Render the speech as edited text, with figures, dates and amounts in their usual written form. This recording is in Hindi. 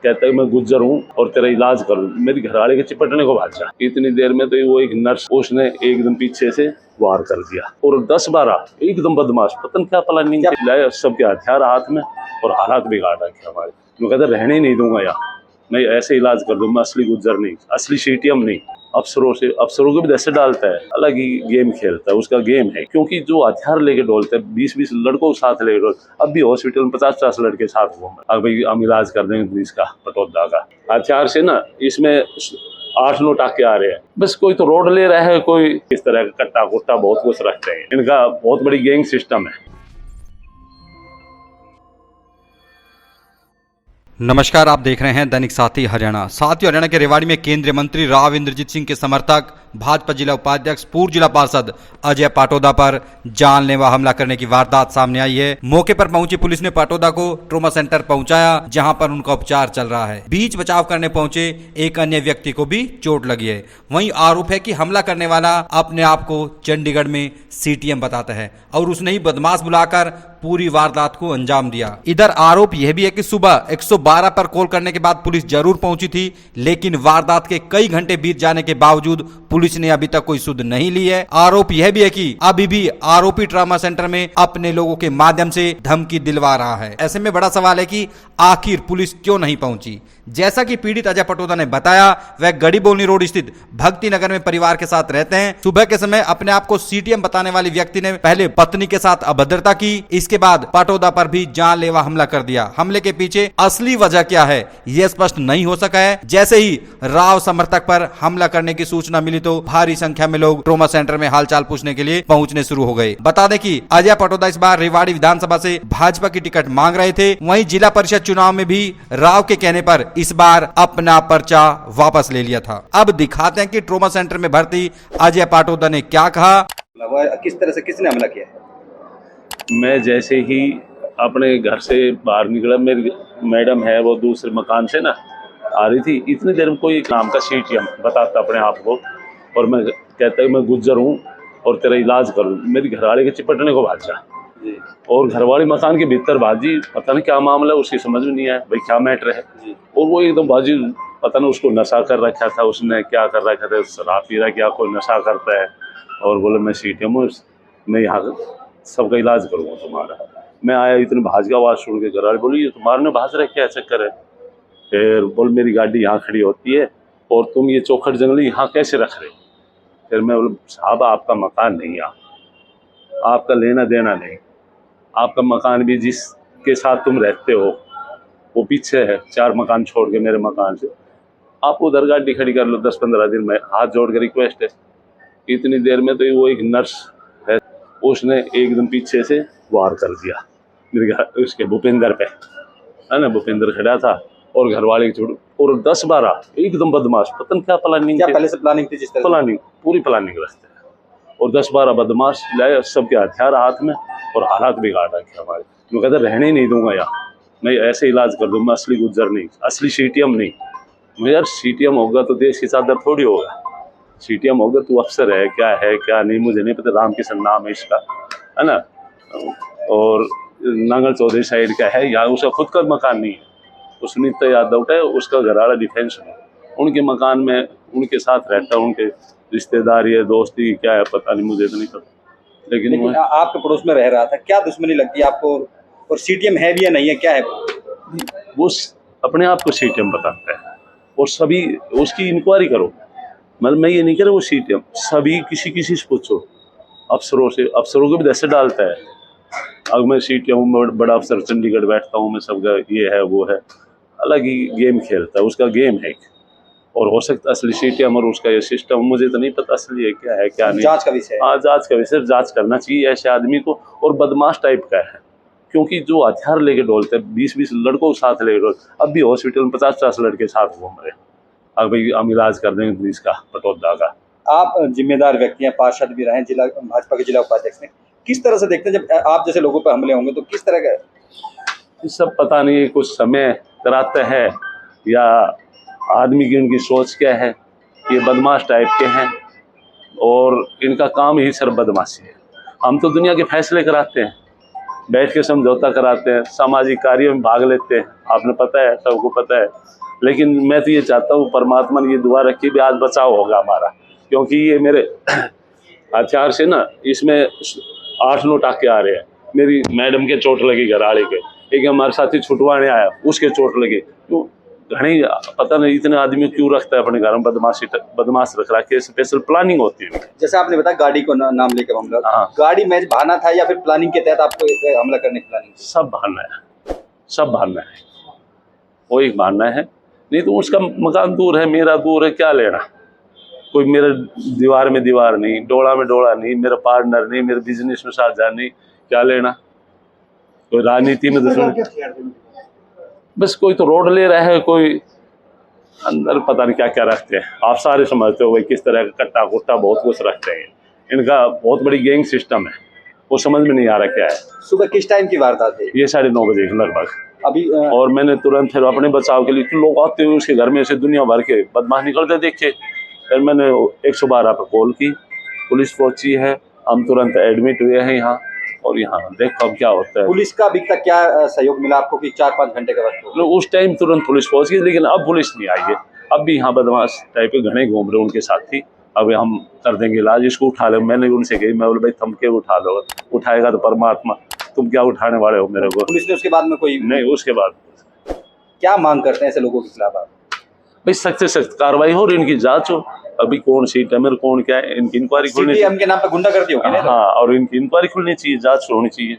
कहता है मैं गुज्जर हूँ और तेरा इलाज करूँ, मेरी घरवाले के चिपटने को भाग जा। इतनी देर में तो वो एक नर्स उसने एकदम पीछे से वार कर दिया और 10-12 एकदम बदमाश पता नहीं क्या प्लानिंग लाया, सबके हथियार हाथ में और हालात बिगाड़ रखे हमारे। मैं कहता रहने ही नहीं दूंगा यहाँ, मैं ऐसे इलाज कर दूँ, मैं असली गुज्जर नहीं, असली सीटीएम नहीं। अफसरों को भी दहशत डालता है, अलग ही गेम खेलता है, उसका गेम है। क्योंकि जो हथियार लेके डोलते हैं 20-20 लड़कों के साथ लेके डोल, अब भी हॉस्पिटल में 50-50 लड़के साथ घूम रहे। अब भाई हम इलाज कर देंगे पुलिस का पटौदा का हथियार से ना, इसमें 8-9 टाके आ रहे हैं। बस कोई तो रोड ले रहा है, कोई इस तरह का कट्टा कुट्टा बहुत कुछ रखते हैं। इनका बहुत बड़ी गैंग सिस्टम है। नमस्कार, आप देख रहे हैं दैनिक साथी हरियाणा। साथी हरियाणा के रेवाड़ी में केंद्रीय मंत्री राव इंद्रजीत सिंह के समर्थक भाजपा जिला उपाध्यक्ष पूर्व जिला पार्षद अजय पाटौदा पर जानलेवा हमला करने की वारदात सामने आई है। मौके पर पहुंची पुलिस ने पाटौदा को ट्रॉमा सेंटर पहुंचाया, जहां पर उनका उपचार चल रहा है। बीच बचाव करने पहुंचे एक अन्य व्यक्ति को भी चोट लगी है। वहीं आरोप है कि हमला करने वाला अपने आप को चंडीगढ़ में सीटीएम बताता है और उसने ही बदमाश बुलाकर पूरी वारदात को अंजाम दिया। इधर आरोप यह भी है कि सुबह 112 पर कॉल करने के बाद पुलिस जरूर पहुंची थी, लेकिन वारदात के कई घंटे बीत जाने के बावजूद पुलिस ने अभी तक कोई सुध नहीं ली है। आरोप यह भी है कि अभी भी आरोपी ट्रॉमा सेंटर में अपने लोगों के माध्यम से धमकी दिलवा रहा है। ऐसे में बड़ा सवाल है कि आखिर पुलिस क्यों नहीं पहुंची। जैसा कि पीड़ित अजय पाटौदा ने बताया, वह गड़ीबोनी रोड स्थित भक्ति नगर में परिवार के साथ रहते हैं। सुबह के समय अपने आप को सीटीएम बताने वाली व्यक्ति ने पहले पत्नी के साथ अभद्रता की, इसके बाद पाटौदा पर भी जानलेवा हमला कर दिया। हमले के पीछे असली वजह क्या है यह स्पष्ट नहीं हो सका है। जैसे ही राव समर्थक पर हमला करने की सूचना मिली तो भारी संख्या में लोग ट्रॉमा सेंटर में हालचाल पूछने के लिए पहुंचने शुरू हो गए। बता दें कि अजय पाटौदा इस बार रेवाड़ी विधानसभा से भाजपा की टिकट मांग रहे थे। वहीं जिला परिषद चुनाव में भी राव के कहने पर इस बार अपना पर्चा वापस ले लिया था। अब दिखाते हैं कि ट्रॉमा सेंटर में भर्ती अजय पाटौदा ने क्या कहा। किस तरह से किसने हमला किया? मैं जैसे ही अपने घर से बाहर निकला, मेरी मैडम है वो दूसरे मकान से ना आ रही थी। इतनी देर में कोई नाम का सीटीएम बताता अपने आप को और मैं कहता है मैं गुज्जर हूँ और तेरा इलाज करूँ, मेरी घरवाले के चिपटने को भाग जा। और घरवाली मकान के भीतर बाजी, पता नहीं क्या मामला है, उसकी समझ में नहीं आया भाई क्या मैटर है। और वो एकदम बाजी, पता नहीं उसको नशा कर रखा था, उसने क्या कर रखा था, शराब पी रहा क्या, कोई नशा करता है। और बोले मैं सीटीएम हूँ, मैं यहाँ सबका इलाज करूँगा तुम्हारा। मैं आया, इतने भाज का आवाज़ सुन के घरवाले बोली ये तुम्हारे ने भाज रहे क्या चक्कर है। फिर बोल मेरी गाड़ी यहाँ खड़ी होती है और तुम ये चौखट जंगली यहाँ कैसे रख रहे। फिर मैं बोला साहब आपका मकान नहीं, आपका लेना देना नहीं, आपका मकान भी जिसके साथ तुम रहते हो वो पीछे है 4 मकान छोड़ के मेरे मकान से, आप उधर गाड़ी खड़ी कर लो 10-15 दिन में, हाथ जोड़ के रिक्वेस्ट है। इतनी देर में तो वो एक नर्स है उसने एकदम पीछे से वार कर दिया मेरे घर उसके भूपेंद्र पे, है ना, भूपेंद्र खड़ा था और घरवाले की छोड़ और 10-12 एकदम बदमाश पता नहीं क्या प्लानिंग, क्या पहले से प्लानिंग थी? जिस तरह प्लानिंग पूरी प्लानिंग रखते हैं और 10-12 बदमाश लाए, सबके हथियार हाथ में और हालात बिगाड़ रखे हमारे। मैं कहता रहने ही नहीं दूंगा यहाँ, मैं ऐसे इलाज कर दूँ, मैं असली गुज्जर नहीं, असली सीटीएम नहीं। मैं यार सीटीएम होगा तो देश की चादर थोड़ी होगा, सीटीएम होगा तू अफसर है क्या नहीं मुझे नहीं पता। रामकिशन नाम है इसका, है ना, और नांगल चौधरी साइड का है, यहाँ उसका खुद का मकान नहीं है। सुनीता यादव है, उसका घराड़ा डिफेंस में, उनके मकान में उनके साथ रहता है, उनके रिश्तेदारी है, दोस्ती क्या है पता नहीं, मुझे तो नहीं पता। लेकिन आपके पड़ोस में रह रहा था, क्या दुश्मनी लगती है आपको? और सीटीएम है भी या नहीं है, क्या है वो अपने आप को सीटीएम बताता है और सभी उसकी इंक्वायरी करो। मतलब मैं ये नहीं कह रहा वो सीटीएम, सभी किसी से पूछो, अफसरों को भी दहशत डालता है। अब मैं सीटीएम हूँ, बड़ा अफसर चंडीगढ़ बैठता हूँ, मैं सबका ये है वो है, अलग ही गेम खेलता है, उसका गेम है। और हो सकता असली सीटीएम और उसका ये सिस्टम मुझे तो नहीं पता असली है क्या नहीं। जांच का विषय, हाँ जांच का विषय, जांच करना चाहिए ऐसे आदमी को। और बदमाश टाइप का है, क्योंकि जो हथियार लेके डोलते हैं 20-20 लड़कों के साथ लेके डोल, अब भी हॉस्पिटल में 50-50 लड़के साथ घूम रहे। अब भाई हम इलाज कर देंगे पुलिस का पटौदा का। आप जिम्मेदार व्यक्ति हैं, पार्षद भी रहे, जिला भाजपा के जिला उपाध्यक्ष ने, किस तरह से देखते हैं जब आप जैसे लोगों पर हमले होंगे तो किस तरह का? सब पता नहीं, कुछ समय कराते हैं या आदमी की उनकी सोच क्या है। ये बदमाश टाइप के हैं और इनका काम ही सिर्फ बदमाशी है। हम तो दुनिया के फैसले कराते हैं, बैठ के समझौता कराते हैं, सामाजिक कार्यों में भाग लेते हैं, आपने पता है, सबको पता है। लेकिन मैं तो ये चाहता हूँ परमात्मा ने ये दुआ रखी भी आज बचाव होगा हमारा, क्योंकि ये मेरे हथियार से ना इसमें 8-9 टाके आ रहे हैं। मेरी मैडम के चोट लगी घराड़े के, एक हमारे साथी छुटवाने आया उसके चोट लगी। तो घनी पता नहीं इतने आदमी क्यों रखता है अपने घर में, बदमाश रख रहा है, स्पेशल प्लानिंग होती है। जैसे आपने बताया गाड़ी को नाम लेकर हमला, हाँ। गाड़ी मैच बहाना था या फिर प्लानिंग के तहत आपको एक हमला करने की प्लानिंग थी? सब बहाना है, सब बहाना है, वो एक बहाना है। नहीं तो उसका मकान दूर है, मेरा दूर है, क्या लेना। कोई मेरे दीवार में दीवार नहीं, डोला में डोला नहीं, मेरा पार्टनर नहीं, मेरे बिजनेस में साझा नहीं, क्या लेना। कोई राजनीति में दुश्मन, बस कोई तो रोड ले रहा है, कोई अंदर पता नहीं क्या क्या रखते हैं। आप सारे समझते हो भाई किस तरह का कट्टा कुट्टा बहुत कुछ रखते हैं। इनका बहुत बड़ी गैंग सिस्टम है, वो समझ में नहीं आ रहा क्या है। सुबह किस टाइम की वारदात है? ये 9:30 बजे लगभग। अभी और मैंने तुरंत फिर अपने बचाव के लिए, तो लोग आते हुए उसके घर में से दुनिया भर के बदमाश निकलते देखे, फिर मैंने 112 पर कॉल की, पुलिस पहुंची है, हम तुरंत एडमिट हुए हैं यहाँ। और यहाँ देखो अब क्या होता है। पुलिस का अभी तक क्या सहयोग मिला आपको कि 4-5 घंटे का वक्त हो? उस टाइम तुरंत पुलिस पहुंच गई, लेकिन अब पुलिस नहीं आई है। अब भी यहाँ बदमाश टाइप के घने घूम रहे उनके साथी। अब हम कर देंगे इलाज, इसको उठा लो। मैंने उनसे कही, मैं बोले भाई थम के उठा लो, उठाएगा तो परमात्मा, तुम क्या उठाने वाले हो मेरे को। पुलिस ने उसके बाद में कोई नहीं, उसके बाद क्या मांग करते हैं ऐसे लोगों के खिलाफ आप? भाई सख्त से सख्त कार्रवाई हो और इनकी जांच हो। अभी कौन सीट है मेरे, कौन क्या है, इनकी इंक्वायरी खुलनी सीपीएम के नाम पे गुंडागर्दी होगी ना? हाँ, और इनकी इंक्वायरी खुलनी चाहिए, जांच होनी चाहिए।